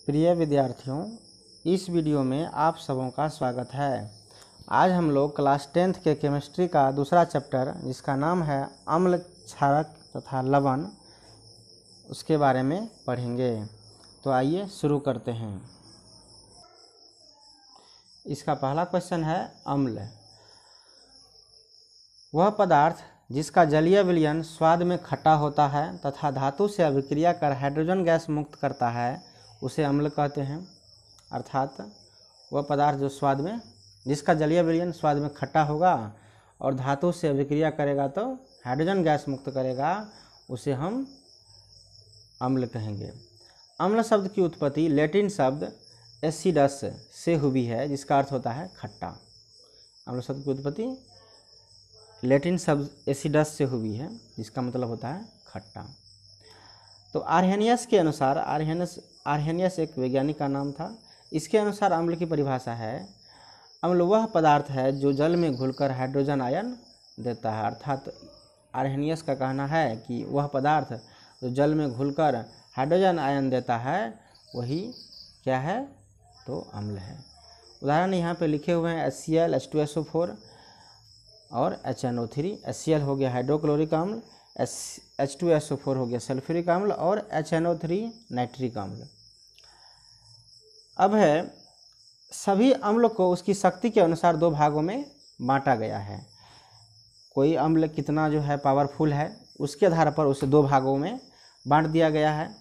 प्रिय विद्यार्थियों, इस वीडियो में आप सबों का स्वागत है। आज हम लोग क्लास 10th के केमिस्ट्री का दूसरा चैप्टर जिसका नाम है अम्ल, क्षारक तथा लवण, उसके बारे में पढ़ेंगे। तो आइए शुरू करते हैं। इसका पहला क्वेश्चन है अम्ल वह पदार्थ जिसका जलीय विलयन स्वाद में खट्टा होता है तथा धातु से अभिक्रिया कर हाइड्रोजन गैस मुक्त करता है उसे अम्ल कहते हैं। अर्थात वह पदार्थ जो स्वाद में जिसका जलीय विलयन स्वाद में खट्टा होगा और धातु से अभिक्रिया करेगा तो हाइड्रोजन गैस मुक्त करेगा, उसे हम अम्ल कहेंगे। अम्ल शब्द की उत्पत्ति लैटिन शब्द एसिडस से हुई है जिसका अर्थ होता है खट्टा। अम्ल शब्द की उत्पत्ति लैटिन शब्द एसिडस से हुई है जिसका मतलब होता है खट्टा। तो आर्हेनियस के अनुसार, आर्हेनियस एक वैज्ञानिक का नाम था। इसके अनुसार अम्ल की परिभाषा है, अम्ल वह पदार्थ है जो जल में घुलकर हाइड्रोजन आयन देता है। अर्थात आर्हेनियस का कहना है कि वह पदार्थ जो जल में घुलकर हाइड्रोजन आयन देता है वही क्या है, तो अम्ल है। उदाहरण यहाँ पे लिखे हुए हैं HCl H2SO4 और HNO3। HCl हो गया हाइड्रोक्लोरिक अम्ल, H2SO4 हो गया सल्फ्यूरिक अम्ल और HNO3 नाइट्रिक अम्ल। अब है सभी अम्ल को उसकी शक्ति के अनुसार दो भागों में बांटा गया है। कोई अम्ल कितना जो है पावरफुल है उसके आधार पर उसे दो भागों में बांट दिया गया है।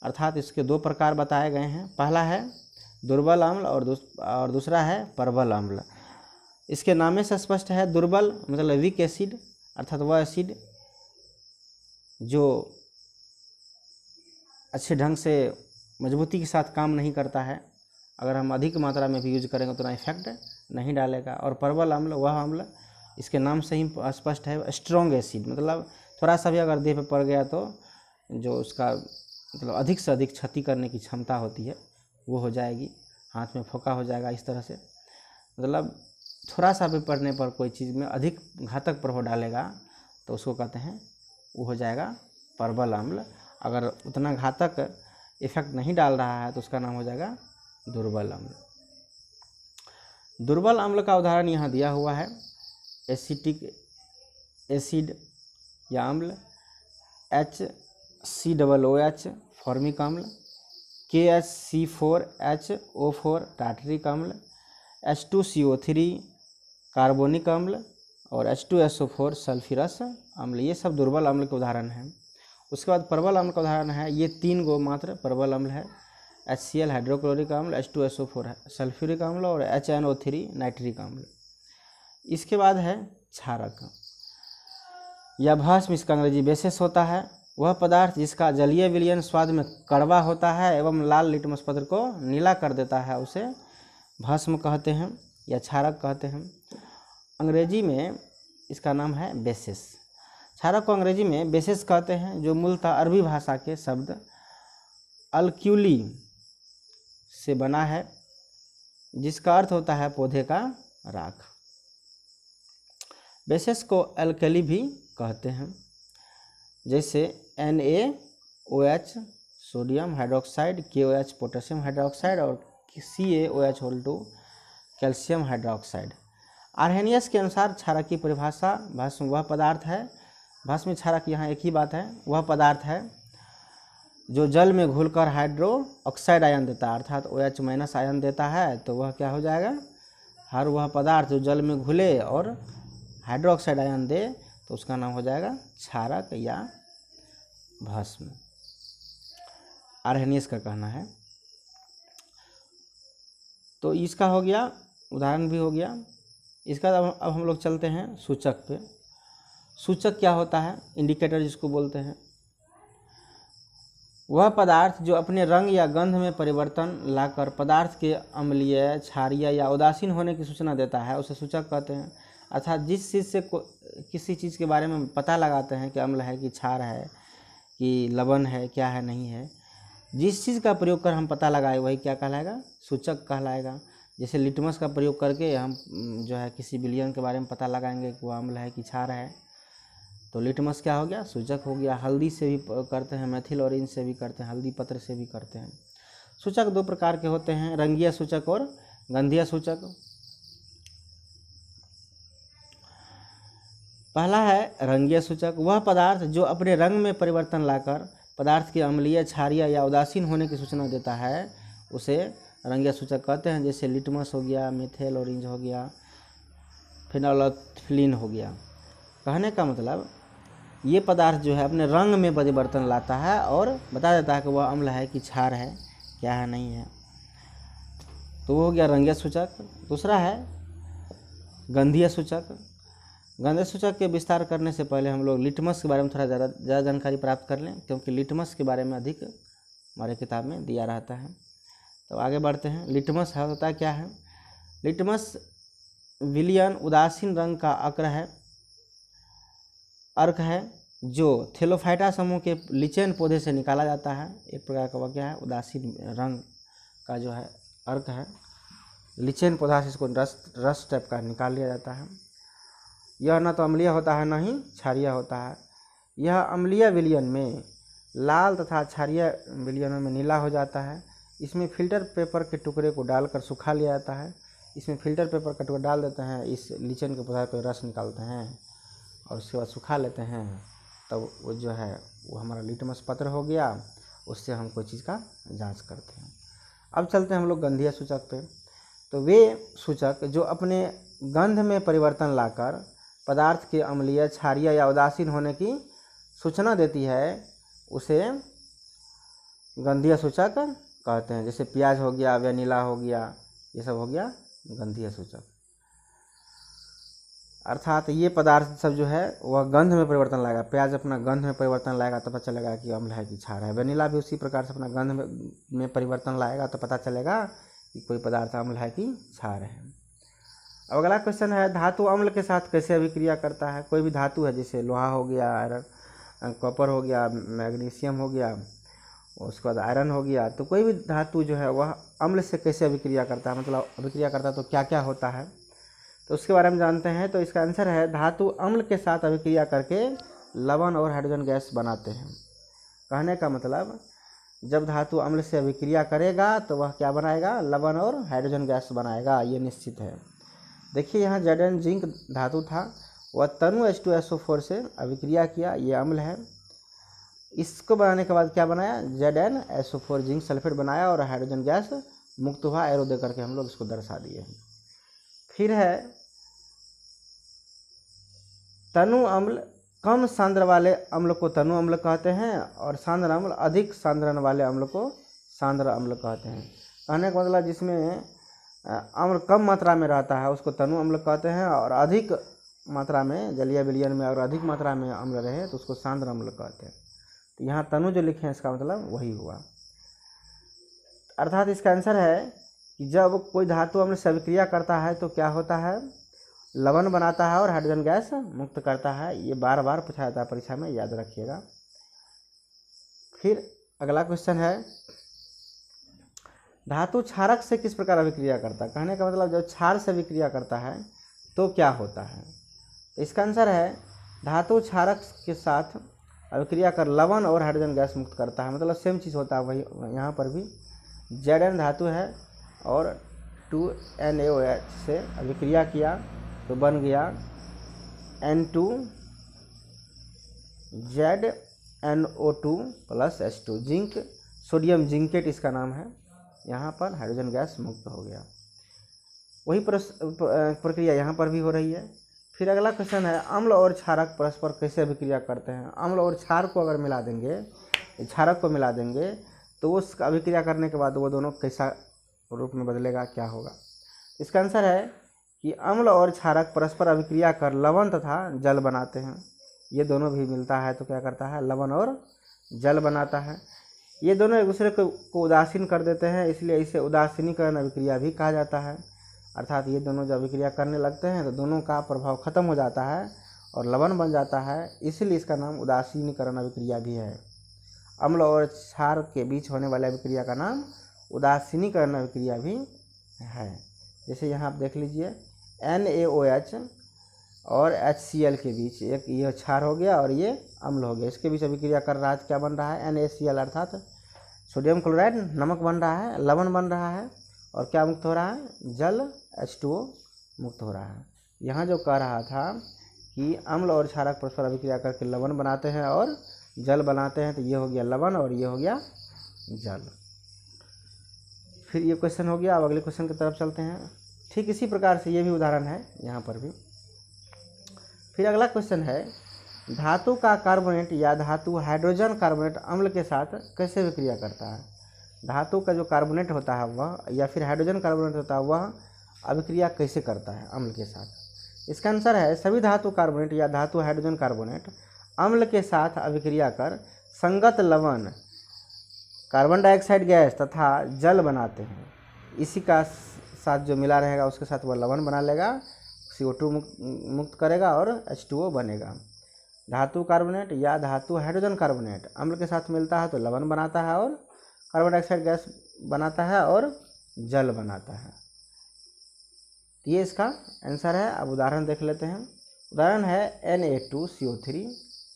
अर्थात इसके दो प्रकार बताए गए हैं। पहला है दुर्बल अम्ल और दूसरा है प्रबल अम्ल। इसके नामे से स्पष्ट है, दुर्बल मतलब वीक एसिड, अर्थात वह एसिड जो अच्छे ढंग से मजबूती के साथ काम नहीं करता है, अगर हम अधिक मात्रा में भी यूज करेंगे तो ना इफेक्ट नहीं डालेगा। और प्रबल अम्ल वह अम्ल, इसके नाम से ही स्पष्ट है, स्ट्रॉन्ग एसिड, मतलब थोड़ा सा भी अगर देह पे पड़ गया तो जो उसका मतलब अधिक से अधिक क्षति करने की क्षमता होती है वो हो जाएगी, हाथ में फोका हो जाएगा। इस तरह से मतलब थोड़ा सा भी पड़ने पर कोई चीज़ में अधिक घातक प्रभाव डालेगा तो उसको कहते हैं, वो हो जाएगा प्रबल अम्ल। अगर उतना घातक इफेक्ट नहीं डाल रहा है तो उसका नाम हो जाएगा दुर्बल अम्ल। दुर्बल अम्ल का उदाहरण यहाँ दिया हुआ है, एसिटिक एसिड या अम्ल, HCOOH फॉर्मिक अम्ल, KHC4HO4 टार्टरिक अम्ल, H2CO3 कार्बोनिक अम्ल और H2SO4 सल्फ्यूरस अम्ल। ये सब दुर्बल अम्ल के उदाहरण हैं। उसके बाद प्रबल अम्ल का उदाहरण है, ये तीन गो मात्र प्रबल अम्ल है, HCl हाइड्रोक्लोरिक अम्ल, H2SO4 है सल्फ्यूरिक अम्ल और HNO3 नाइट्रिक अम्ल। इसके बाद है क्षारक या भस्म, इसका अंग्रेजी बेसिस होता है। वह पदार्थ जिसका जलीय विलयन स्वाद में कड़वा होता है एवं लाल लिटमस पत्र को नीला कर देता है उसे भस्म कहते हैं या क्षारक कहते हैं। अंग्रेजी में इसका नाम है बेसिस। क्षारक को अंग्रेजी में बेसिस कहते हैं, जो मूलतः अरबी भाषा के शब्द अल्क्यूली से बना है जिसका अर्थ होता है पौधे का राख। बेसिस को एल्कली भी कहते हैं, जैसे NaOH sodium hydroxide, KOH potassium hydroxide और CaOH2 कैल्शियम हाइड्रोक्साइड। आर्हेनियस के अनुसार क्षारक की परिभाषा, भस्म वह पदार्थ है, भस्म क्षारक यहाँ एक ही बात है, वह पदार्थ है जो जल में घुलकर हाइड्रो ऑक्साइड आयन देता है, अर्थात OH- आयन देता है, तो वह क्या हो जाएगा, हर वह पदार्थ जो जल में घुले और हाइड्रो ऑक्साइड आयन दे तो उसका नाम हो जाएगा क्षारक या भस्म। आर्हेनियस का कहना है। तो इसका हो गया, उदाहरण भी हो गया। इसका अब हम लोग चलते हैं सूचक पे। सूचक क्या होता है, इंडिकेटर जिसको बोलते हैं। वह पदार्थ जो अपने रंग या गंध में परिवर्तन लाकर पदार्थ के अम्लीय, क्षारीय या उदासीन होने की सूचना देता है उसे सूचक कहते हैं। अर्थात जिस चीज़ से किसी चीज़ के बारे में पता लगाते हैं कि अम्ल है कि क्षार है कि लवण है, क्या है नहीं है, जिस चीज़ का प्रयोग कर हम पता लगाए वही क्या कहलाएगा, सूचक कहलाएगा। जैसे लिटमस का प्रयोग करके हम जो है किसी विलयन के बारे में पता लगाएंगे कि वह अम्ल है कि क्षार है, तो लिटमस क्या हो गया, सूचक हो गया। हल्दी से भी करते हैं, मेथिल ऑरेंज से भी करते हैं, हल्दी पत्र से भी करते हैं। सूचक दो प्रकार के होते हैं, रंगीय सूचक और गंधीय सूचक। पहला है रंगीय सूचक, वह पदार्थ जो अपने रंग में परिवर्तन लाकर पदार्थ की अम्लीय, क्षारीय या उदासीन होने की सूचना देता है, उसे रंगीय सूचक कहते हैं। जैसे लिटमस हो गया, मिथेल ऑरेंज हो गया, फिनोल्फिलीन हो गया। कहने का मतलब ये पदार्थ जो है अपने रंग में परिवर्तन लाता है और बता देता है कि वह अम्ल है कि क्षार है, क्या है नहीं है। तो वो हो गया रंगीय सूचक। दूसरा है गंधीय सूचक। गंधीय सूचक के विस्तार करने से पहले हम लोग लिटमस के बारे में थोड़ा ज़्यादा जानकारी प्राप्त कर लें, क्योंकि लिटमस के बारे में अधिक हमारे किताब में दिया रहता है। तो आगे बढ़ते हैं। लिटमस होता क्या है? लिटमस विलियन उदासीन रंग का अर्क है जो थेलोफाइटा समूह के लिचेन पौधे से निकाला जाता है। एक प्रकार का वह क्या है? उदासीन रंग का जो है अर्क है, लिचेन पौधा से इसको रस टाइप का निकाल लिया जाता है। यह न तो अम्लीय होता है, न ही क्षारीय होता है। यह अम्लीय विलयन में लाल तथा क्षारीय विलयनों में नीला हो जाता है। इसमें फिल्टर पेपर के टुकड़े को डालकर सुखा लिया जाता है। इसमें फिल्टर पेपर का टुकड़ा डाल देते हैं, इस लिचेन के पौधा पे रस निकालते हैं और उसके बाद सुखा लेते हैं, तब वो जो है वो हमारा लिटमस पत्र हो गया। उससे हम कोई चीज़ का जांच करते हैं। अब चलते हैं हम लोग गंधीय सूचक पे। तो वे सूचक जो अपने गंध में परिवर्तन लाकर पदार्थ के अम्लीय, क्षारीय या उदासीन होने की सूचना देती है, उसे गंधीय सूचक कहते हैं। जैसे प्याज हो गया, वेनिला हो गया, ये सब हो गया गंधीय सूचक। अर्थात ये पदार्थ सब जो है वह गंध में परिवर्तन लाएगा। प्याज अपना गंध में परिवर्तन लाएगा तो पता चलेगा कि अम्ल है कि क्षार है। वेनिला भी उसी प्रकार से अपना गंध में परिवर्तन लाएगा तो पता चलेगा कि कोई पदार्थ अम्ल है कि क्षार है। अब अगला क्वेश्चन है, धातु अम्ल के साथ कैसे अभिक्रिया करता है? कोई भी धातु है, जैसे लोहा हो गया, आयरन, कॉपर हो गया, मैग्नीशियम हो गया, उसके बाद आयरन हो गया, तो कोई भी धातु जो है वह अम्ल से कैसे अभिक्रिया करता है, मतलब अभिक्रिया करता है तो क्या क्या होता है, तो उसके बारे में जानते हैं। तो इसका आंसर है, धातु अम्ल के साथ अभिक्रिया करके लवण और हाइड्रोजन गैस बनाते हैं। कहने का मतलब जब धातु अम्ल से अभिक्रिया करेगा तो वह क्या बनाएगा? लवण और हाइड्रोजन गैस बनाएगा, ये निश्चित है। देखिए यहाँ Zn जिंक धातु था, वह तनु H2SO4 से अभिक्रिया किया, ये अम्ल है। इसको बनाने के बाद क्या बनाया? ZnSO4 जिंक सल्फेट बनाया और हाइड्रोजन गैस मुक्त हुआ, एरो दे करके हम लोग इसको दर्शा दिए हैं। फिर है तनु अम्ल, कम सांद्र वाले अम्ल को तनु अम्ल कहते हैं और सांद्र अम्ल, अधिक सांद्रण वाले अम्ल को सांद्र अम्ल कहते हैं। कहने का मतलब जिसमें अम्ल कम मात्रा में रहता है उसको तनु अम्ल कहते हैं, और अधिक मात्रा में जलीय विलयन में अगर अधिक मात्रा में अम्ल रहे तो उसको सांद्र अम्ल कहते हैं। तो यहाँ तनु जो लिखे हैं इसका मतलब वही हुआ। अर्थात इसका आंसर है कि जब कोई धातु अम्ल से अभिक्रिया करता है तो क्या होता है? लवण बनाता है और हाइड्रोजन गैस मुक्त करता है। ये बार बार पूछा जाता है परीक्षा में, याद रखिएगा। फिर अगला क्वेश्चन है, धातु क्षारक से किस प्रकार अभिक्रिया करता है? कहने का मतलब जब क्षार से अभिक्रिया करता है तो क्या होता है? तो इसका आंसर है, धातु क्षारक के साथ अभिक्रिया कर लवण और हाइड्रोजन गैस मुक्त करता है। मतलब सेम चीज़ होता है वही यहाँ पर भी। Zn धातु है और 2NaOH से अभिक्रिया किया तो बन गया N2ZnO2 plus H2, zinc, sodium zincate इसका नाम है। यहाँ पर हाइड्रोजन गैस मुक्त हो गया। वही प्रक्रिया यहाँ पर भी हो रही है। फिर अगला क्वेश्चन है, अम्ल और क्षारक परस्पर कैसे अभिक्रिया करते हैं? अम्ल और क्षार को अगर मिला देंगे, क्षारक को मिला देंगे तो उस अभिक्रिया करने के बाद वो दोनों कैसा रूप में बदलेगा, क्या होगा? इसका आंसर है कि अम्ल और क्षारक परस्पर अभिक्रिया कर लवण तथा जल बनाते हैं। ये दोनों भी मिलता है तो क्या करता है? लवण और जल बनाता है। ये दोनों एक दूसरे को उदासीन कर देते हैं, इसलिए इसे उदासीनीकरण अभिक्रिया भी कहा जाता है। अर्थात ये दोनों जब अभिक्रिया करने लगते हैं तो दोनों का प्रभाव खत्म हो जाता है और लवण बन जाता है, इसलिए इसका नाम उदासीनीकरण अभिक्रिया भी है। अम्ल और क्षार के बीच होने वाले अभिक्रिया का नाम उदासीनीकरण अभिक्रिया भी है। जैसे यहाँ आप देख लीजिए, NaOH और HCl के बीच एक ये क्षार हो गया और ये अम्ल हो गया, इसके बीच अभिक्रिया कर रहा है, क्या बन रहा है? NaCl अर्थात सोडियम क्लोराइड नमक बन रहा है, लवण बन रहा है, और क्या मुक्त हो रहा है, जल H2O मुक्त हो रहा है। यहाँ जो कह रहा था कि अम्ल और क्षारक परस्पर अभिक्रिया करके लवण बनाते हैं और जल बनाते हैं, तो ये हो गया लवण और ये हो गया जल। फिर ये क्वेश्चन हो गया। अब अगले क्वेश्चन की तरफ चलते हैं। ठीक इसी प्रकार से ये भी उदाहरण है यहाँ पर भी। फिर अगला क्वेश्चन है, धातु का कार्बोनेट या धातु हाइड्रोजन कार्बोनेट अम्ल के साथ कैसे विक्रिया करता है। धातु का जो कार्बोनेट होता है वह, या फिर हाइड्रोजन कार्बोनेट होता है वह अभिक्रिया कैसे करता है अम्ल के साथ। इसका आंसर है, सभी धातु कार्बोनेट या धातु हाइड्रोजन कार्बोनेट अम्ल के साथ अभिक्रिया कर संगत लवण, कार्बन डाइऑक्साइड गैस तथा जल बनाते हैं। इसी का साथ जो मिला रहेगा उसके साथ वह लवण बना लेगा, CO2 मुक्त करेगा और H2O बनेगा। धातु कार्बोनेट या धातु हाइड्रोजन कार्बोनेट अम्ल के साथ मिलता है तो लवण बनाता है और कार्बन डाइऑक्साइड गैस बनाता है और जल बनाता है। ये इसका आंसर है। अब उदाहरण देख लेते हैं। उदाहरण है Na2CO3,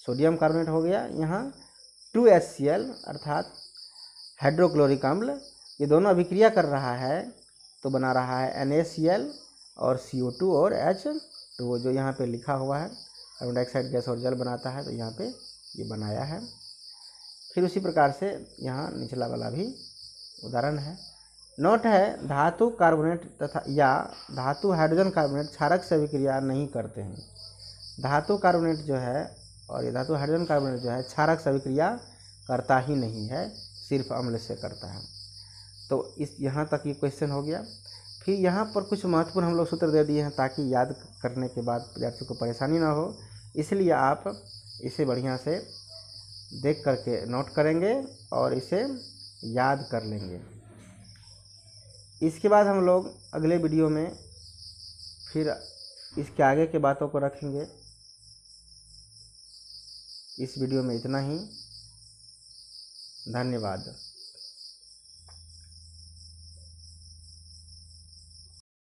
सोडियम कार्बोनेट हो गया, यहाँ 2HCl अर्थात हाइड्रोक्लोरिक अम्ल, ये दोनों अभिक्रिया कर रहा है तो बना रहा है NaCl और CO2 और H2O, जो यहाँ पे लिखा हुआ है कार्बन डाइऑक्साइड गैस और जल बनाता है, तो यहाँ पे ये बनाया है। फिर उसी प्रकार से यहाँ निचला वाला भी उदाहरण है। नोट है, धातु कार्बोनेट तथा या धातु हाइड्रोजन कार्बोनेट क्षारक से अभिक्रिया नहीं करते हैं। धातु कार्बोनेट जो है और ये धातु हाइड्रोजन कार्बोनेट जो है क्षारक से अभिक्रिया करता ही नहीं है, सिर्फ अम्ल से करता है। तो इस यहाँ तक ये क्वेश्चन हो गया। फिर यहाँ पर कुछ महत्वपूर्ण हम लोग सूत्र दे दिए हैं ताकि याद करने के बाद विद्यार्थियों को परेशानी ना हो, इसलिए आप इसे बढ़िया से देख करके नोट करेंगे और इसे याद कर लेंगे। इसके बाद हम लोग अगले वीडियो में फिर इसके आगे के बातों को रखेंगे। इस वीडियो में इतना ही। धन्यवाद।